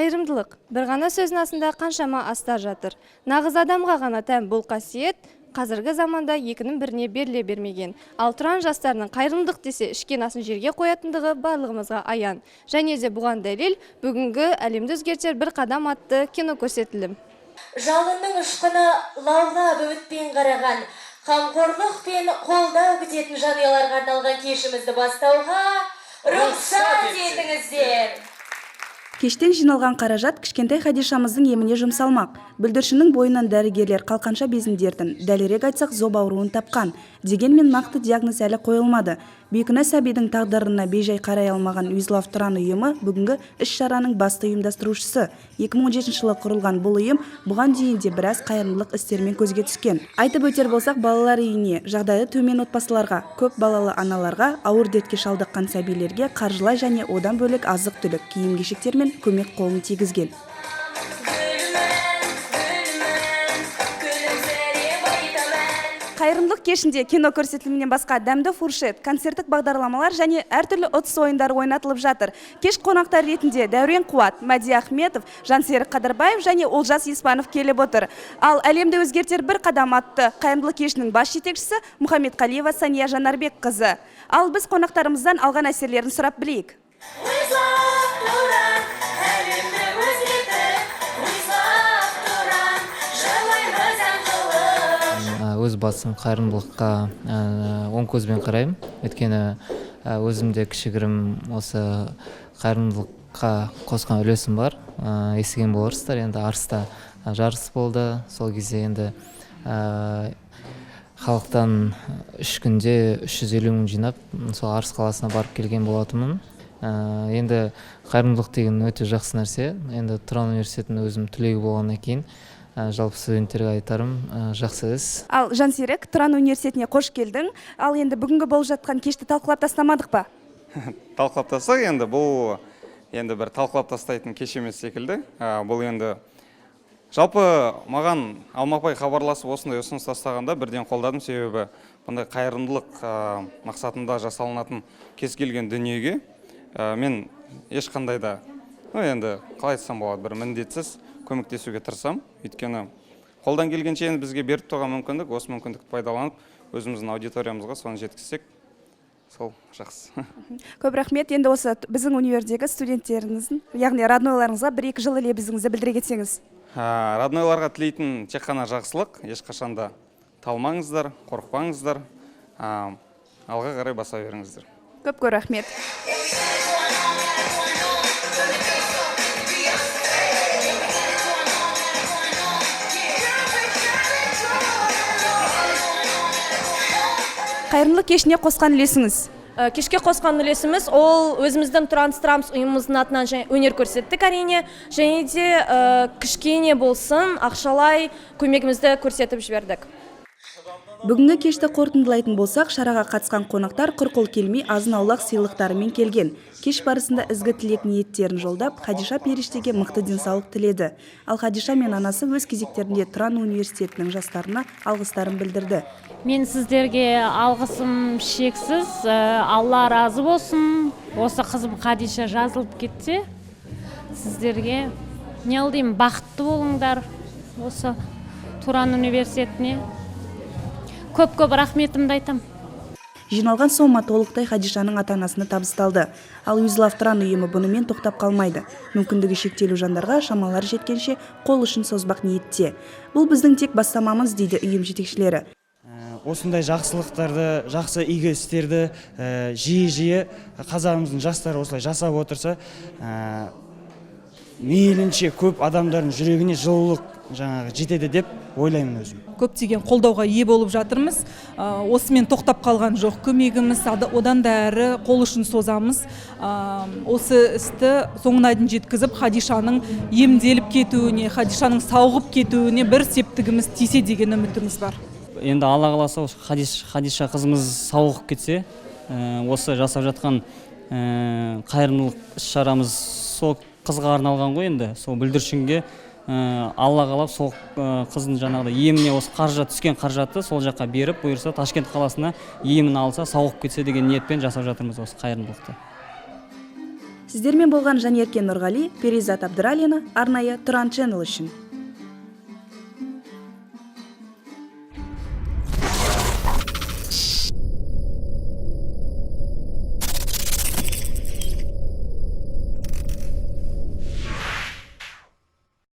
Қайырымдылық бір ғана сөздің астында қаншама астар жатыр. Нағыз адамға ғана тән бұл қасиет қазіргі заманда екінің біріне беріле бермеген. Ал тұран жастарының қайырымдылық десе ішкен асын жерге қоятындығы барлығымызға аян. Және де бұған дәлел бүгінгі әлемді өзгертер бір қадам атты кино көрсетілім. Жалынның ұшқыны лаулап үмітпен қараған, қамқорлық пен қолдау күтетін жанұяларға арналған кешімізді бастауға рұқсат етіңіздер. Кештен жиналған қаражат кішкентай Хадишамыздың еміне жұмсалмақ. Бүлдіршіннің бойынан дәрігерлер қалқанша безін дертін, дәлірек айтсақ зоб ауруын тапқан. Дегенмен нақты диагноз әлі қойылмады. Бейкүнә сәбидің тағдырына бейжай қарай алмаған Уйзлав Тұран ұйымы бүгінгі іс-шараның басты ұйымдастырушысы. 2017 жылы құрылған бұл ұйым бұған дейін де біраз қайырымдылық істермен көзге түскен. Айтып өтер болсақ, балалар үйіне, жағдайы төмен отбасыларға, көп балалы аналарға, ауыр дертке шалдыққан сәбилерге қаржылай және одан бөлек азық-түлік, киім-кешектер мен көмек қолын тигізген. Қайырымдылық кешінде кино көрсетілімінен басқа дәмді фуршет, концерттік бағдарламалар және әртүрлі ұтыс ойындары ойнатылып жатыр. Кеш қонақтар ретінде Дәурен Қуат, Мәди Ахметов, Жансерік Қадырбаев және Олжас Еспанов келіп отыр. Ал әлемді өзгертер бір қадам атты қайырымдылық кешінің бас жетекшісі Мұхаммедқалиева Сания Жанарбек қызы. Ал біз қонақтарымыздан алған әсерлерін сұрап білейік. Өз басым қайырымдылыққа оң көзбен қараймын. Өйткені өзімде кішігірім осы қайырымдылыққа қосқан үлесім бар. Естіген боларсыздар, енді Арыста жарыс болды. Сол кезде енді халықтан 3 күнде 350 мың жинап, сол Арыс қаласына барып келген болатынмын. Енді қайырымдылық деген өте жақсы нәрсе. Енді Тұран университетінің өзім түлегі болғаннан кейін жалпы студенттерге айтарым жақсы іс. Ал Жансерік, Тұран университетіне қош келдің. Ал енді бүгінгі болып жатқан кешті талқылап тастамадық па? Талқылап тастақ, енді бұл бір талқылап тастайтын кеш емес секілді. Бұл енді жалпы маған Алмапай хабарласып осындай ұсыныс тастағанда бірден қолдадым, себебі бұндай қайырымдылық мақсатында жасалынатын кез келген дүниеге мен ешқандай да енді қалай айтсам болады, бір міндетсіз көмектесуге тырысам. Өйткені қолдан келгенше енді бізге беріп тұрған мүмкіндік, осы мүмкіндікті пайдаланып, өзіміздің аудиториямызға соны жеткізсек, сол жақсы. Көп рахмет. Енді осы біздің универдегі студенттеріңіздің, яғни роднойларыңызға 1-2 жыл лебізіңізді білдіре кетсеңіз. Роднойларға тілейтін тек қана жақсылық, ешқашанда талмаңыздар, қорықпаңыздар, алға қарай баса беріңіздер. Көп рахмет. Қайырымдылық кешіне қосқан үлесіңіз? Кешке қосқан үлесіміз ол өзіміздің Транстрамс ұйымымыздың атынан өнер көрсеттік әрине, және де кішкене болсын ақшалай көмегімізді көрсетіп жібердік. Бүгінгі кешті қорытындылайтын болсақ, шараға қатысқан қонақтар құрқыл келмей азын-аулақ сыйлықтарымен келген. Кеш барысында ізгі тілек ниеттерін жолдап, Хадиша періштеге мықты денсаулық тіледі. Ал Хадиша мен анасы өз кезектерінде Тұран университетінің жастарына алғыстарын білдірді. Мен сіздерге алғысым шексіз, Алла разы болсын. Осы қызым Хадиша жазылып кетсе, сіздерге не алдым, бақытты болыңдар осы Тұран университетіне. Көп рахметімді айтам. Жиналған сома толықтай Хадишаның ата-анасына табысталды. Ал Уйзлав Тұран ұйымы бұнымен тоқтап қалмайды. Мүмкіндігі шектеулі жандарға шамалар жеткенше қол ұшын созбақ ниетте. Бұл біздің тек бастамамыз, дейді ұйым жетекшілері. Осындай жақсылықтарды, жақсы игі істерді жиі-жиі қазағымыздың жастары осылай жасап отырса, мейлінше көп адамдардың жүрегіне жылулық жетеді деп ойлаймын өзім. Көптеген қолдауға ие болып жатырмыз. Осымен тоқтап қалған жоқ. Көмегіміз одан да әрі қол ұшын созамыз. Осы істі соңына дейін жеткізіп, Хадишаның емделіп кетуіне, Хадишаның сауығып кетуіне бір септігіміз тисе деген үмітіміз бар. Енді Алла қаласа Хадиша қызымыз сауығып кетсе, осы жасап жатқан қайырымдылық іс-шарамыз сол қызға арналған ғой, енді сол бүлдіршінге Алла қалап сол қыздың жаңағыда еміне осы қаржат түскен қаржатты сол жаққа беріп, бұйырса Ташкент қаласына емін алса, сауығып кетсе деген ниетпен жасап жатырмыз осы қайырымдылықты. Сіздермен болған Жанерке Нұрғали, Перизат Абдыралина, арнайы Тұран Channel үшін.